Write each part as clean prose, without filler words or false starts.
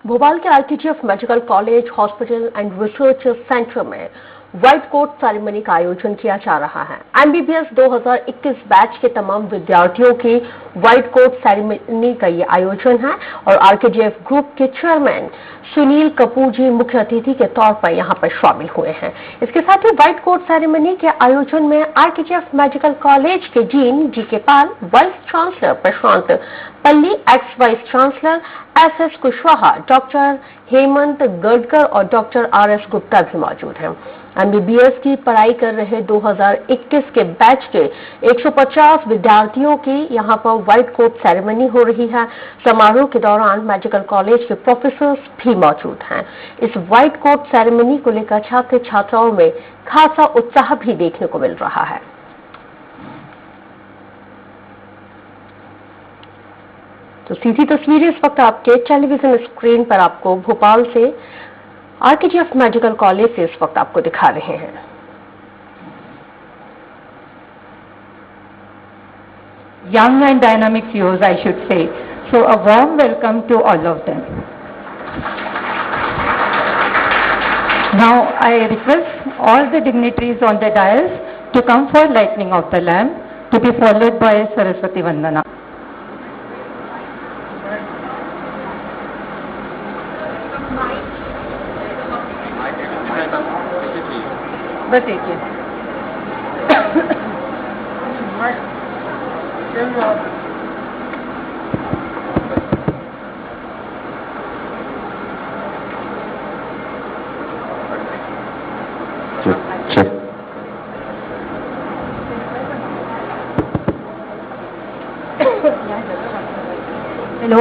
भोपाल के RKGF medical college hospital and research centre में white coat ceremony का आयोजन किया जा रहा है। एमबीबीएस 2021 बैच के तमाम विद्यार्थियों की व्हाइट कोट सेरेमनी का ये आयोजन है और आरकेजीएफ ग्रुप के चेयरमैन सुनील कपूर जी मुख्य अतिथि के तौर पर यहां पर शामिल हुए हैं। इसके साथ ही व्हाइट कोट सेरेमनी के आयोजन में आरकेजीएफ मेडिकल कॉलेज के dean G K. Pal, vice chancellor Prashant Palli, ex vice chancellor S S. Kushwaha, doctor Hemant Gadkar और डॉक्टर आर.एस. गुप्ता भी मौजूद हैं। एमबीबीएस की पढ़ाई कर रहे 2021 के बैच के 150 विद्यार्थियों की यहां पर व्हाइट कोट सेरेमनी हो रही है। समारोह के दौरान मेडिकल कॉलेज के प्रोफेसर्स भी मौजूद हैं। इस व्हाइट कोट सेरेमनी को लेकर छात्र छात्राओं में खासा उत्साह भी देखने को मिल रहा है। तो सीधी तस्वीरें इस वक्त आपके टेलीविजन स्क्रीन पर आपको भोपाल से आरकेजीएफ मेडिकल कॉलेज से इस वक्त आपको दिखा रहे हैं। Young and dynamic CEOs, I should say. So a warm welcome to all of them. Now I request all the dignitaries on the dais to come for lighting of the lamp, to be followed by Saraswati Vandana. बस एक ही hello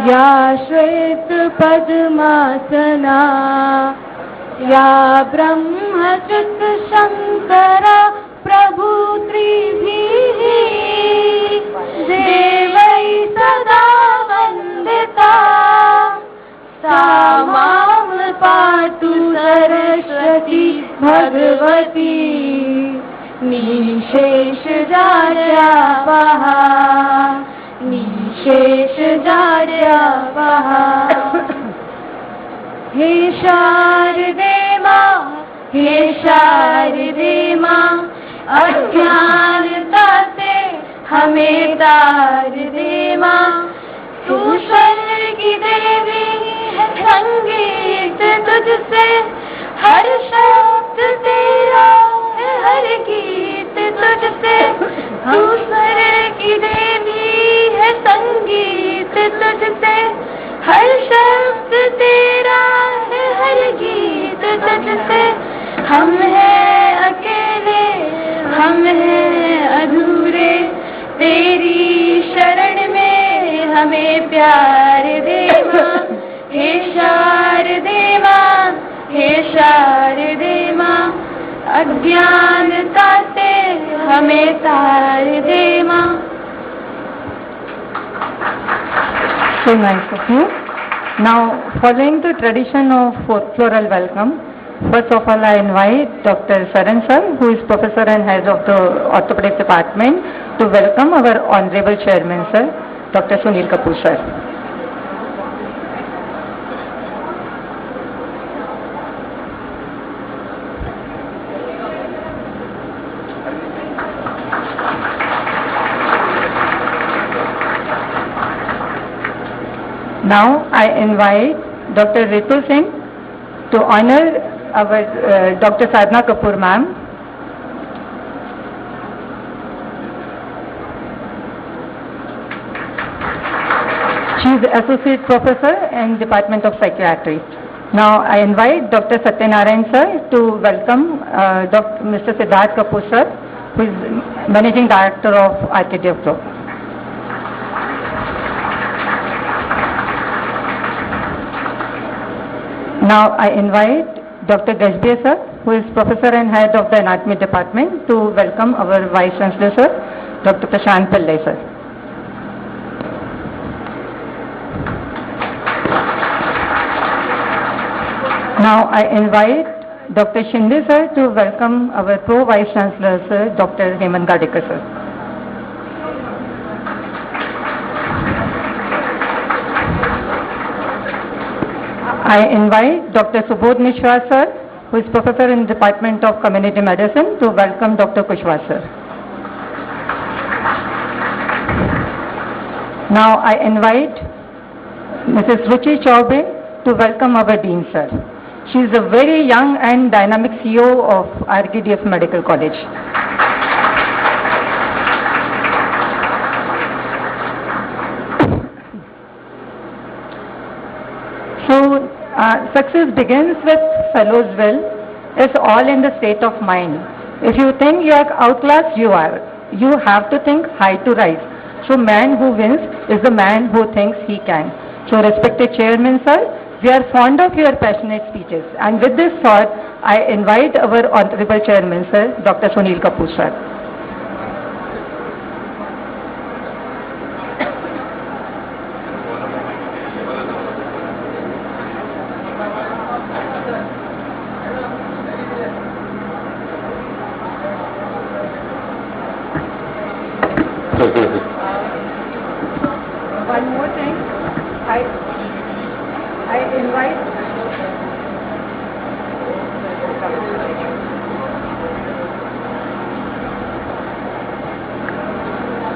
या श्वेत पद्मासना या ब्रह्मच्युत शंकरा प्रभु त्रिभिः देवै सदा वन्दिता सा मां पातु सरस्वती भगवती निशेष जाड्यापहा निशेष जाड्यापहा। हे शारदे मां, हे शारदे मां, अज्ञानता से हमें तार दे मां। तू स्वर्ग की देवी है, संगीत तुझसे हर शब्द तेरा है, हर गीत तुझसे। तू स्वर्ग की देवी है, संगीत तुझसे हर शब्द तेरा है, हर गीत तुझसे। हम हैं अकेले, हम हैं अधूरे, तेरी शरण में हमें प्यार दे मां। हे शारदे मां, हे शारदे मां, अज्ञानता से हमें तार दे मां। So nice of you. Now, following the tradition of floral welcome, first of all I invite Dr. Saran sir, who is Professor and Head of the Orthopedic Department, to welcome our Honorable Chairman sir, Dr. Sunil Kapoor sir. Now I invite Dr. Ritu Singh to honor our Dr. Sadhna Kapoor ma'am. She is Associate Professor in Department of Psychiatry. Now I invite Dr. Satyanarayan sir to welcome Mr. Siddharth Kapoor sir, who is Managing Director of RKDF Group. Now I invite Dr. Gajbia sir, who is Professor and Head of the Anatomy Department, to welcome our Vice Chancellor sir, Dr. Prashant Pillai sir. Now I invite Dr. Shinde sir to welcome our Pro Vice Chancellor sir, Dr. Hemant Gadekar sir. I invite Dr. Subodh Mishra sir, who is Professor in the Department of Community Medicine, to welcome Dr. Kushwaha sir. Now I invite Mrs. Ruchi Chaubey to welcome our Dean sir. She is a very young and dynamic CEO of RKDF Medical College. So, success begins with fellows will. It's all in the state of mind. If you think you are outclassed, you are. You have to think high to rise. So, man who wins is the man who thinks he can. So, respected Chairman sir, we are fond of your passionate speeches. And with this thought, I invite our Honorable Chairman sir, Dr. Sunil Kapoor sir. One more thing, I invite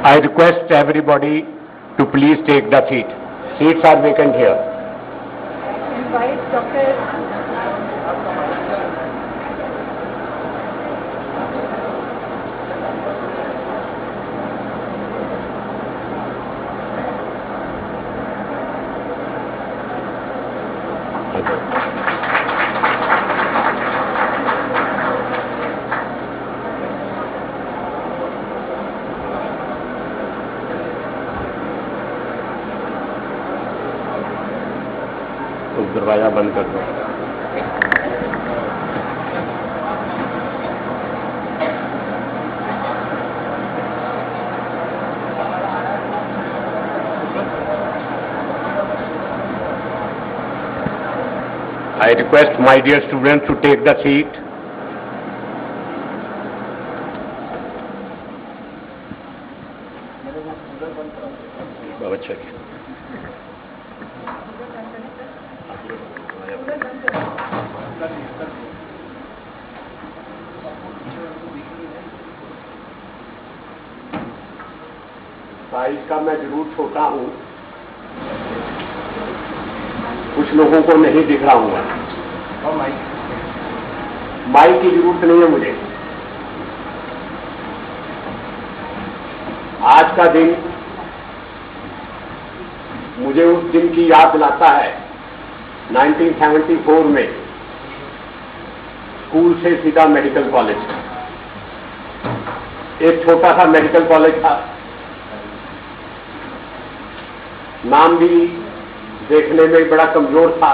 I request everybody to please take the seat. Seats are vacant here. invite Dr. दरवाजा बंद कर दो। I request my dear students to take the seat. Size का मैं जरूर छोटा हूं, कुछ लोगों को नहीं दिख रहा हूं। माइक की जरूरत नहीं है मुझे। आज का दिन मुझे उस दिन की याद दिलाता है 1974 में स्कूल से सीधा मेडिकल कॉलेज। एक छोटा सा मेडिकल कॉलेज था, नाम भी देखने में बड़ा कमजोर था,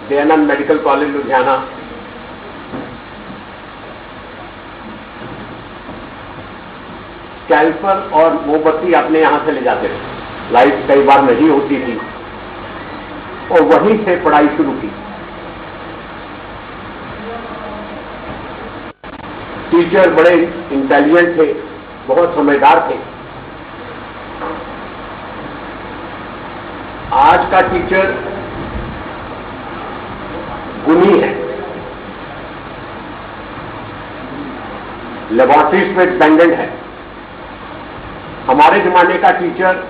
Dayanand medical college Ludhiana. Scalper और मोमबत्ती अपने यहां से ले जाते थे, लाइट कई बार नहीं होती थी, और वहीं से पढ़ाई शुरू की। टीचर बड़े इंटेलिजेंट थे, बहुत समझदार थे। आज का टीचर गुणी है, लेबोरेटरीज पे डिपेंडेंट है। हमारे जमाने का टीचर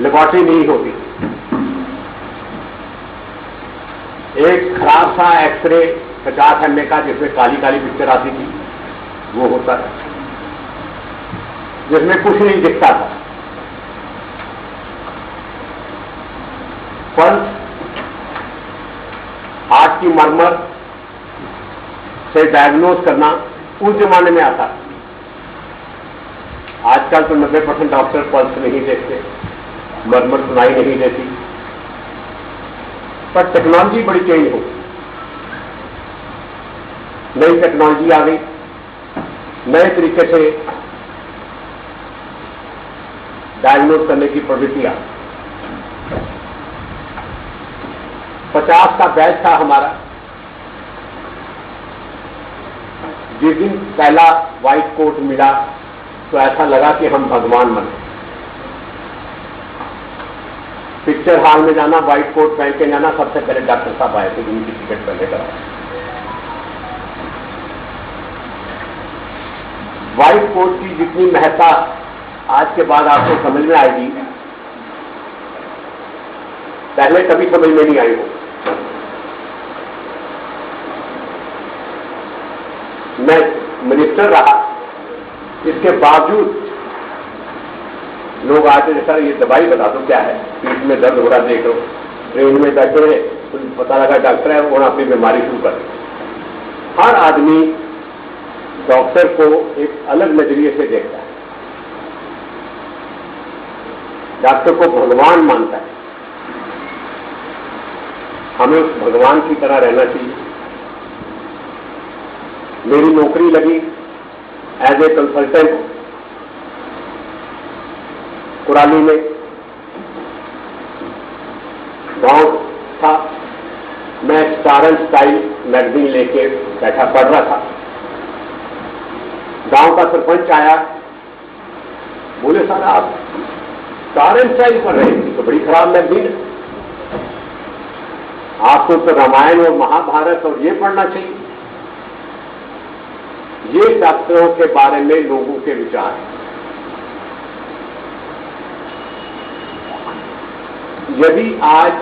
लेबोरेटरी नहीं होती। एक खराब सा एक्सरे 50 mA का, जिसमें काली काली पिक्चर आती थी, वो होता था, जिसमें कुछ नहीं दिखता था। पल्स, हार्ट की मरमर से डायग्नोज करना उस जमाने में आता। आजकल तो 90% डॉक्टर पल्स नहीं देखते, मरमर सुनाई नहीं देती। पर टेक्नोलॉजी बड़ी चेंज हो, नई टेक्नोलॉजी आ गई, नए तरीके से डायग्नोज करने की प्रवृत्ति आ गई। 50 का बैच था हमारा। जिस दिन पहला व्हाइट कोट मिला तो ऐसा लगा कि हम भगवान बने। पिक्चर हॉल में जाना, व्हाइट कोट पहन के जाना, सबसे पहले डॉक्टर साहब आए थे जिनकी टिकट पहले करा। व्हाइट कोट की जितनी महत्ता आज के बाद आपको समझ में आएगी, पहले कभी समझ में नहीं आई हो। मैं मिनिस्टर रहा, इसके बावजूद लोग आते थे, सर ये दवाई बता दो क्या है, पीठ में दर्द हो रहा देख लो, ट्रेन में बैठे हैं तो पता लगा डॉक्टर है और अपनी बीमारी शुरू कर दी। हर आदमी डॉक्टर को एक अलग नजरिए से देखता है, डॉक्टर को भगवान मानता है। हमें उस भगवान की तरह रहना चाहिए। मेरी नौकरी लगी एज ए कंसल्टेंट कुराली में, गांव था, मैं स्टार एंड स्टाइल मैगजीन लेके बैठा पढ़ रहा था। गांव का सरपंच आया, बोले सर आप स्टार एंड स्टाइल पढ़ रहे हैं, तो बड़ी खराब मैगजीन है, आपको तो रामायण और महाभारत और ये पढ़ना चाहिए। ये डॉक्टरों के बारे में लोगों के विचार हैं। यदि आज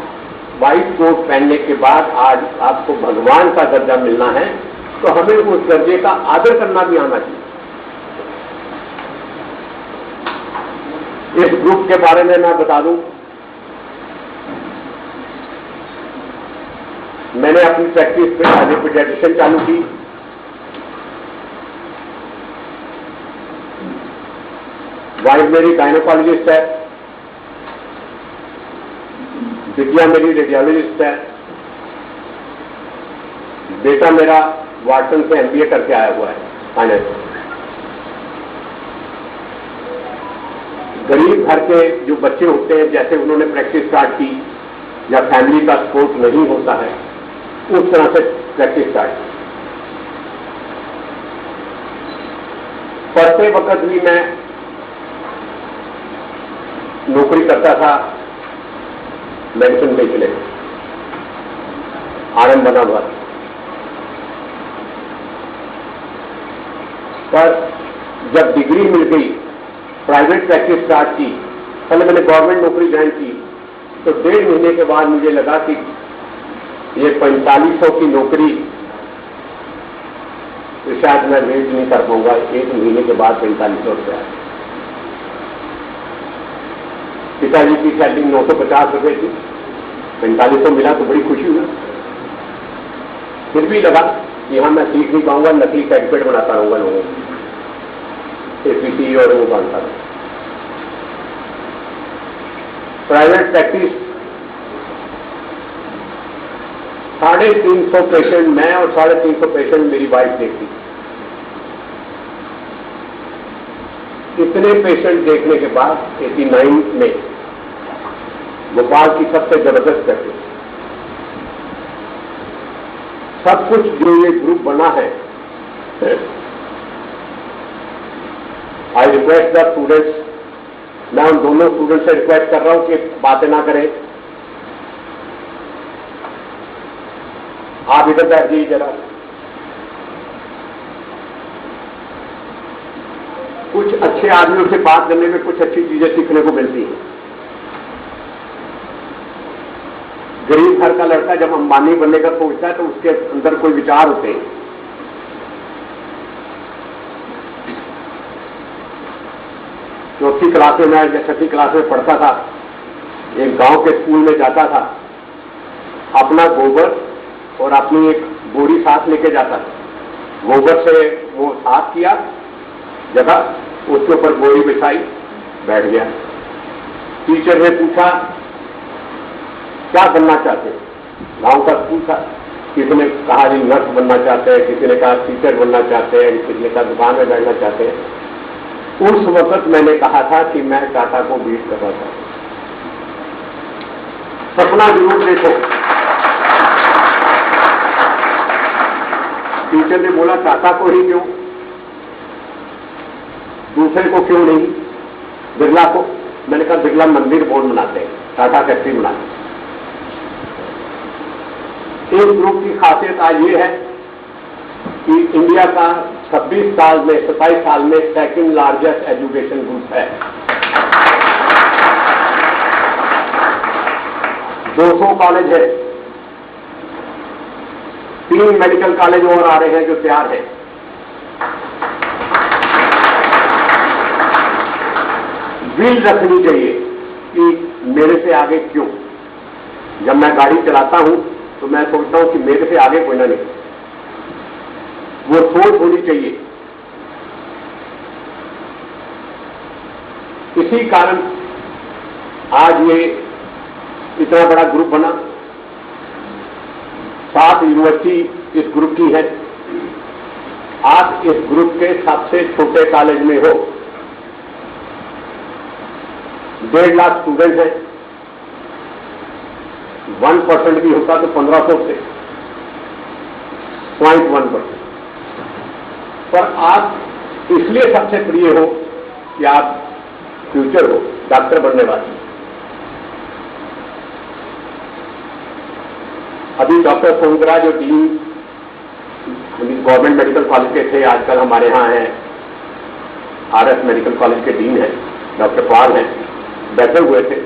व्हाइट कोट पहनने के बाद आज आपको भगवान का दर्जा मिलना है तो हमें उस दर्जे का आदर करना भी आना चाहिए। इस ग्रुप के बारे में मैं बता दूं, मैंने अपनी प्रैक्टिस पे एज ए पीडियाट्रिशियन चालू की। वाइफ मेरी गायनोकोलॉजिस्ट है, बिटिया मेरी रेडियोलॉजिस्ट है, बेटा मेरा वाटसन से एमबीए करके आया हुआ है फाइनेंस। गरीब घर के जो बच्चे होते हैं, जैसे उन्होंने प्रैक्टिस स्टार्ट की या फैमिली का सपोर्ट नहीं होता है, उस तरह से प्रैक्टिस स्टार्ट की। पढ़ते वक्त भी मैं नौकरी करता था मेडिसिन बेचने, आरएम बना हुआ। पर जब डिग्री मिल गई, प्राइवेट प्रैक्टिस स्टार्ट की, पहले मैंने गवर्नमेंट नौकरी ज्वाइन की, तो 1.5 महीने के बाद मुझे लगा कि ये 4500 की नौकरी तो शायद मैं वेट नहीं कर पाऊंगा। 1 महीने के बाद 4500 रुपया। पिताजी की सैलरी 950 रुपये थी, 4500 मिला तो बड़ी खुशी हुई। फिर भी लगा कि हाँ मैं सीख नहीं पाऊंगा, नकली सर्टिफिकेट बनाता रहूंगा लोगों को, एपीसी और वो बनता रहा। प्राइवेट प्रैक्टिस 350 पेशेंट मैं और 350 पेशेंट मेरी वाइफ देखती। इतने पेशेंट देखने के बाद 89 में भोपाल की सबसे जबरदस्त प्रैक्टिस, सब कुछ जो ये ग्रुप बना है, आई रिक्वेस्ट द स्टूडेंट्स, मैं उन दोनों स्टूडेंट से रिक्वेस्ट कर रहा हूं कि बातें ना करें, आप इधर बैठ जाइए जरा। कुछ अच्छे आदमियों से बात करने में कुछ अच्छी चीजें सीखने को मिलती हैं। गरीब घर का लड़का जब अंबानी बनने का सोचता है तो उसके अंदर कोई विचार होते हैं। चौथी क्लास में, मैं 6वीं क्लास में पढ़ता था, एक गांव के स्कूल में जाता था, अपना गोबर और अपनी एक बोरी साथ लेके जाता था। गोबर से वो साफ किया जगह, उसके ऊपर बोरी बिछाई, बैठ गया। टीचर ने पूछा क्या बनना चाहते हैं? गांव का स्कूल था। किसी ने कहा जी नर्स बनना चाहते हैं, किसी ने कहा टीचर बनना चाहते हैं, किसी ने कहा दुकान में बैठना चाहते हैं। उस वक्त मैंने कहा था कि मैं टाटा को बीट कर रहा था। सपना जरूर देखो। टीचर ने बोला टाटा को ही क्यों, दूसरे को क्यों नहीं, बिरला को। मैंने कहा बिरला मंदिर बोर्ड बनाते हैं, टाटा फैक्ट्री बनाते हैं। इस ग्रुप की खासियत आज ये है कि इंडिया का 27 साल में 27 साल में सेकंड लार्जेस्ट एजुकेशन ग्रुप है। 200 कॉलेज है, 3 मेडिकल कॉलेज और आ रहे हैं जो तैयार है। विल रखनी चाहिए कि मेरे से आगे क्यों। जब मैं गाड़ी चलाता हूं तो मैं सोचता हूं कि मेरे से आगे कोई ना नहीं, वो सोच होनी चाहिए। इसी कारण आज ये इतना बड़ा ग्रुप बना। 7 यूनिवर्सिटी इस ग्रुप की है। आप इस ग्रुप के सबसे छोटे कॉलेज में हो। 1.5 लाख स्टूडेंट हैं। 1% भी होता तो 1500 से 0.1%। पर आप इसलिए सबसे प्रिय हो कि आप फ्यूचर हो, डॉक्टर बनने वाले। अभी डॉक्टर सोमगरा जो डीन गवर्नमेंट मेडिकल कॉलेज के थे, आजकल हमारे यहाँ हैं RS मेडिकल कॉलेज के डीन हैं, डॉक्टर पाल हैं, बैठे हुए थे।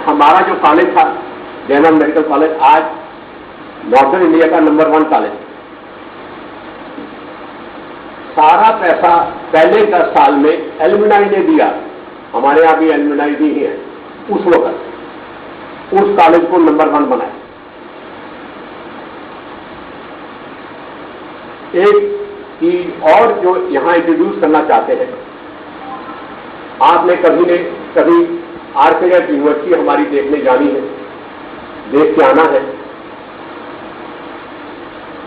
हमारा जो कॉलेज था जैनम मेडिकल कॉलेज, आज नॉर्दर्न इंडिया का नंबर 1 कॉलेज। सारा पैसा पहले 10 साल में एलुमनाई ने दिया। हमारे यहाँ भी एलुमनाई दी है। उस वक्त उस कॉलेज को नंबर 1 बनाया। एक चीज और जो यहां इंट्रोड्यूस करना चाहते हैं, आपने कभी आरकेएफ यूनिवर्सिटी हमारी देखने जानी है, देख के आना है।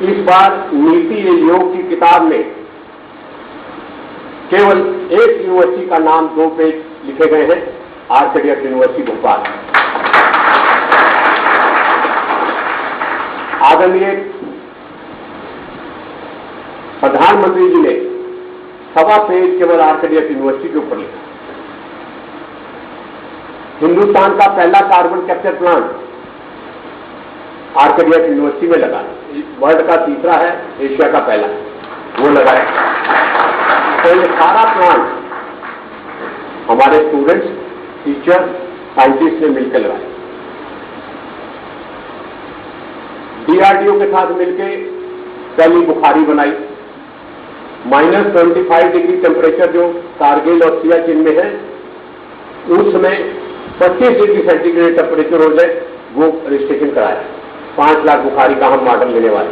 इस बार नीति योग की किताब में केवल एक यूनिवर्सिटी का नाम 2 पेज लिखे गए हैं, आरकेएफ यूनिवर्सिटी भोपाल। आदरणीय प्रधानमंत्री जी ने 1.25 पेज केवल आरकेएफ यूनिवर्सिटी के ऊपर लिखा। हिंदुस्तान का पहला कार्बन कैप्चर प्लांट आरकेएफ यूनिवर्सिटी में लगा। वर्ल्ड का तीसरा है, एशिया का पहला, वो लगाया। तो ये सारा प्लांट हमारे स्टूडेंट्स, टीचर, साइंटिस्ट ने मिलकर लगाया। DRDO के साथ मिलकर पहली बुखारी बनाई। -25 डिग्री टेम्परेचर जो कारगिल और सियाचिन में है, उसमें 25 डिग्री सेंटीग्रेड टेम्परेचर हो जाए, वो रजिस्ट्रेशन कराया। 5 लाख बुखारी का हम मॉडल लेने वाले।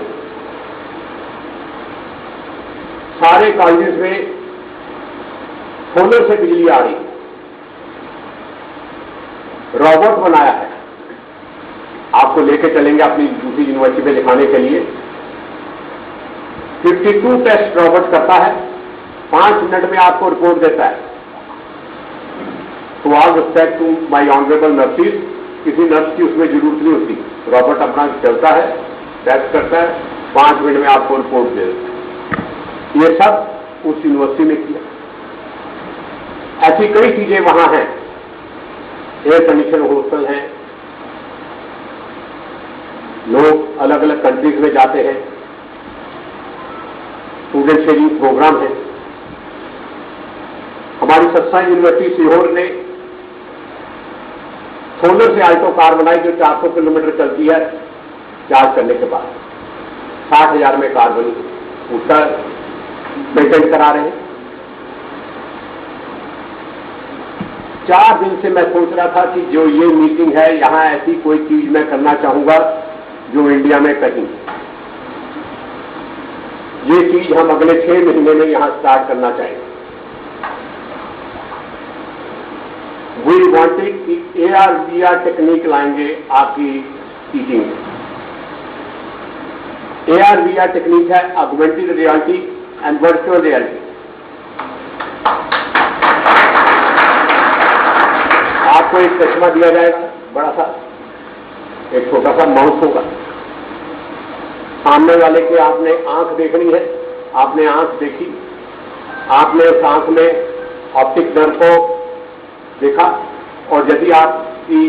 सारे कॉलेजेस में सोलर से बिजली आ रही। रोबोट बनाया है, आपको लेके चलेंगे अपनी दूसरी यूनिवर्सिटी में दिखाने के लिए। 52 टेस्ट रोबोट करता है, 5 मिनट में आपको रिपोर्ट देता है। तो all respect to my honourable nurses, किसी नर्स की उसमें जरूरत नहीं होती। रोबोट अपना चलता है, टेस्ट करता है, 5 मिनट में आपको रिपोर्ट दे देता है। ये सब उस यूनिवर्सिटी में किया। ऐसी कई चीजें वहां हैं। एयर कंडीशन हॉस्टल हैं, लोग अलग अलग कंट्रीज में जाते हैं, स्टूडेंट शेयरिंग प्रोग्राम है। हमारी सत्संग यूनिवर्सिटी सीहोर ने सोलर से आल्टो कार बनाई जो 400 किलोमीटर चलती है चार्ज करने के बाद। 60,000 में कार बनी, उसका पेटेंट करा रहे हैं। 4 दिन से मैं सोच रहा था कि जो ये मीटिंग है, यहां ऐसी कोई चीज मैं करना चाहूंगा जो इंडिया में कहीं। ये चीज हम अगले 6 महीने में यहां स्टार्ट करना चाहेंगे। वी वांटेड कि AR VR टेक्निक लाएंगे आपकी टीचिंग में। AR VR टेक्निक है augmented reality and virtual reality. आपको एक चश्मा दिया जाएगा, बड़ा सा, एक छोटा सा माउस होगा, सामने वाले की आपने आंख देखनी है, आपने आंख देखी, आपने उस आंख में ऑप्टिक नर्व को देखा, और यदि आपकी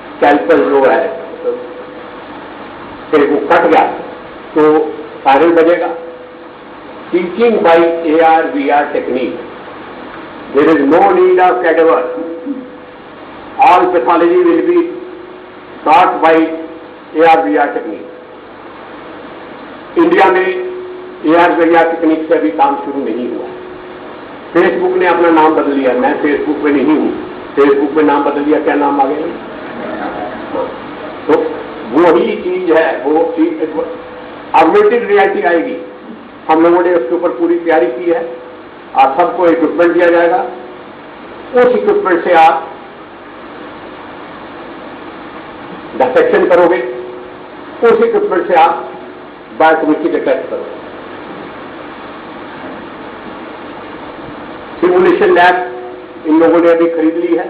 स्कैल्पल जो है फिर वो कट गया तो सायरन बजेगा। Teaching by AR VR technique, there is no need of cadaver, all pathology will be taught by AR VR technique. India में AR VR टेक्निक से अभी काम शुरू नहीं हुआ। फेसबुक ने अपना नाम बदल लिया, मैं फेसबुक पे नहीं हूं, फेसबुक में नाम बदल लिया, क्या नाम आ गया? तो वही चीज है, वो चीज ऑगमेंटेड रियलिटी आएगी। हम लोगों ने उसके ऊपर पूरी तैयारी की है और सबको इक्विपमेंट दिया जाएगा। उस इक्विपमेंट से आप डिसेक्शन करोगे, उस इक्विपमेंट से आप बायोकेमिस्ट्री के टेस्ट करोगे। सिमुलेशन लैब इन लोगों ने अभी खरीद ली है,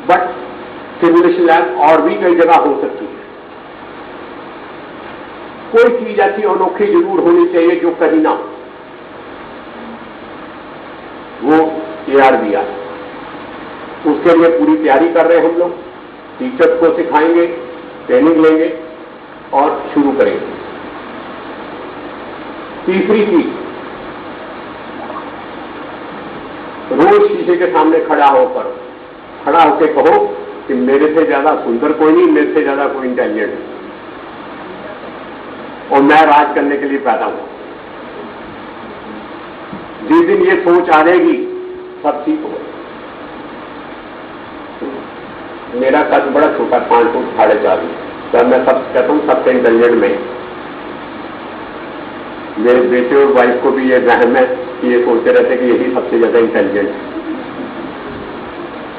बट सिमुलेशन लैब और भी कई जगह हो सकती है। कोई चीज ऐसी अनोखी जरूर होनी चाहिए जो कहीं ना हो, वो AR VR। उसके लिए पूरी तैयारी कर रहे हैं हम लोग, टीचर्स को सिखाएंगे, ट्रेनिंग लेंगे और शुरू करेंगे। तीसरी चीज, रोज शीशे के सामने खड़ा होकर कहो कि मेरे से ज्यादा सुंदर कोई नहीं, मेरे से ज्यादा कोई इंटेलिजेंट नहीं, और मैं राज करने के लिए पैदा हुआ। जिस दिन ये सोच आ जाएगी सब ठीक होगा। मेरा कद बड़ा छोटा, 5 फुट 4.5, तब मैं सब कहता हूँ सबसे इंटेलिजेंट में। मेरे बेटे और वाइफ को भी ये वहम है कि ये सोचते रहते कि यही सबसे ज्यादा इंटेलिजेंट है।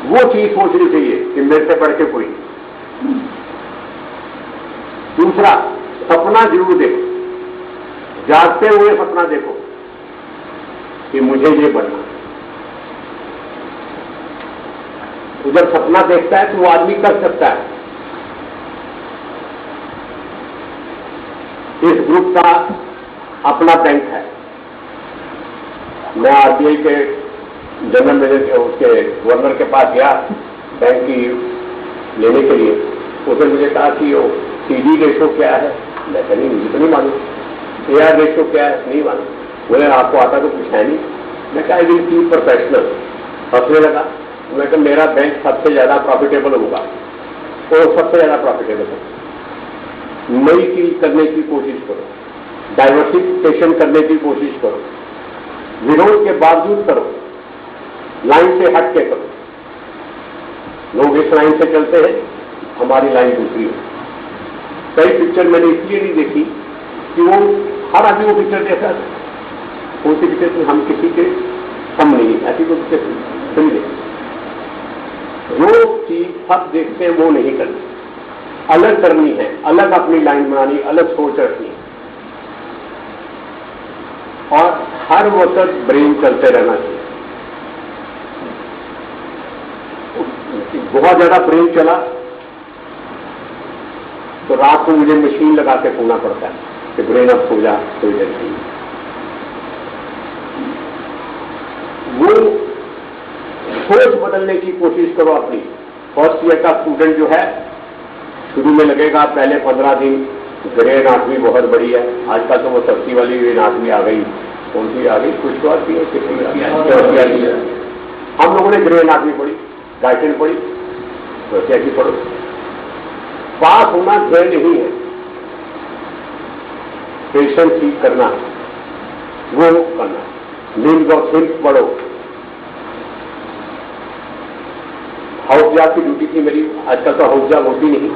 वो चीज सोचनी चाहिए कि मेरे से बढ़ के कोई। दूसरा, सपना जरूर देखो, जागते हुए सपना देखो कि मुझे ये बनना। तो जब सपना देखता है तो वो आदमी कर सकता है। इस ग्रुप का अपना बैंक है। मैं RBI के जनरल मैनेजर, उसके गवर्नर के पास गया बैंक की लेने के लिए। उसने मुझे कहा कि वो CD रेशो क्या है? मैं कहा नहीं, मुझे तो नहीं मालूम। AR रेशो क्या है? नहीं मालूम। बोले आपको आता तो कुछ है नहीं। मैं कहा विल कीप प्रोफेशनल। हंसने लगा। मैं कहा मेरा बैंक सबसे ज्यादा प्रॉफिटेबल होगा, और सबसे ज्यादा प्रॉफिटेबल है। नई चीज करने की कोशिश करो, डाइवर्सिफिकेशन करने की कोशिश करो, विरोध के बावजूद करो, लाइन से हट के करो। लोग इस लाइन से चलते हैं, हमारी लाइन दूसरी है। कई पिक्चर मैंने इसलिए नहीं देखी कि वो हर आदमी वो पिक्चर देखा था। कौन सी पिक्चर थी? हम किसी के कम नहीं, ऐसी कोई पिक्चर समझे। जो चीज सब देखते हैं वो नहीं करनी, अलग करनी है, अलग अपनी लाइन बनानी, अलग सोच रखनी है, और हर वक्त ब्रेन चलते रहना चाहिए। बहुत ज्यादा ब्रेन चला तो रात को मुझे मशीन लगा के सोना पड़ता है कि ब्रेन अब सो जा, कोई टेंशन नहीं। वो सोच बदलने की कोशिश करो अपनी। फर्स्ट ईयर का स्टूडेंट जो है, शुरू में लगेगा पहले 15 दिन ग्रे एनाटॉमी बहुत बड़ी है। आजकल तो वो सस्ती वाली एनाटॉमी आ गई, कौन सी आ गई, कुछ तो आती है, कितनी है। हम लोगों ने ग्रे एनाटॉमी पढ़ी, गाइडेंस पढ़ी, वैसे ऐसी पढ़ो। पास होना ध्येय नहीं है, पेशेंट ठीक करना, वो करना। लिम्स और सिम्स पढ़ो। हाउस जॉब की ड्यूटी थी मेरी, आजकल तो हाउस जॉब होती नहीं।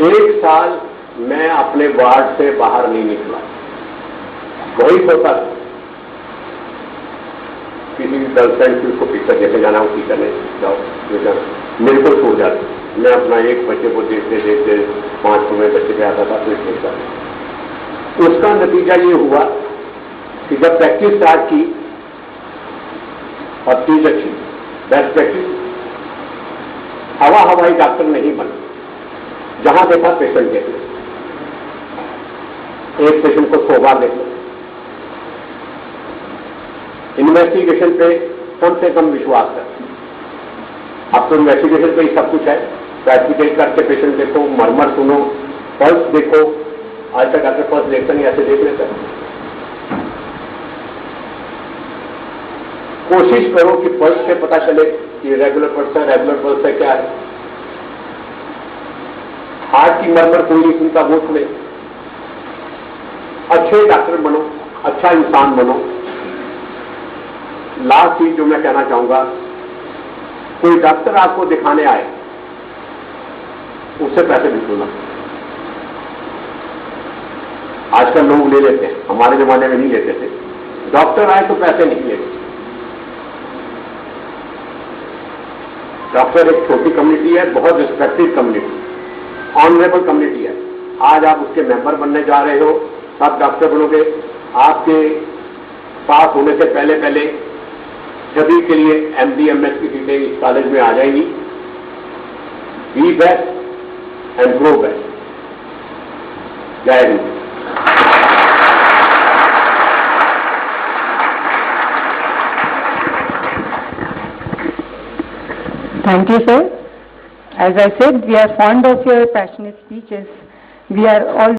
1 साल मैं अपने वार्ड से बाहर नहीं निकला, वही होता था। किसी गर्लफ्रेंड की उसको पिक्चर देखे जाना हो, टीचर ने जाओ ले जाना, मेरे को छोड़ जाते। मैं अपना एक बच्चे को देखते देखते 5 में बच्चे पे आता था, फिर देखता। उसका नतीजा ये हुआ कि जब प्रैक्टिस स्टार्ट की और चीज अच्छी, बेस्ट प्रैक्टिस, हवाई डॉक्टर नहीं बना। जहां देखा पेशेंट देख लो, एक पेशेंट को 100 बार देख लो। इन्वेस्टिगेशन पे कम से कम विश्वास कर। अब तो इन्वेस्टिगेशन पे ही सब कुछ है, प्रैक्टिकल करके पेशेंट देखो, मरमर सुनो, पल्स देखो। आज तक डॉक्टर पल्स देखता नहीं, ऐसे देख लेता। कोशिश करो कि पल्स से पता चले कि रेगुलर पल्स है, रेगुलर पल्स है क्या है। हार्ट की मरमर कोई नहीं सुनता, वो सुने। अच्छे डॉक्टर बनो, अच्छा इंसान बनो। लास्ट चीज जो मैं कहना चाहूंगा, कोई डॉक्टर आपको दिखाने आए, उससे पैसे बिल्कुल ना। आजकल लोग ले लेते हैं, हमारे जमाने में नहीं लेते थे। डॉक्टर आए तो पैसे नहीं लेते। डॉक्टर एक छोटी कम्युनिटी है, बहुत रिस्पेक्टेड कम्युनिटी, ऑनरेबल कम्युनिटी है। आज आप उसके मेंबर बनने जा रहे हो, तब डॉक्टर बनोगे। आपके पास होने से पहले पहले सभी के लिए MD MS की सीटें इस कॉलेज में आ जाएंगी। B best and grow best. जय Hind. Thank you, sir. As I said, we are fond of your passionate speeches. We are all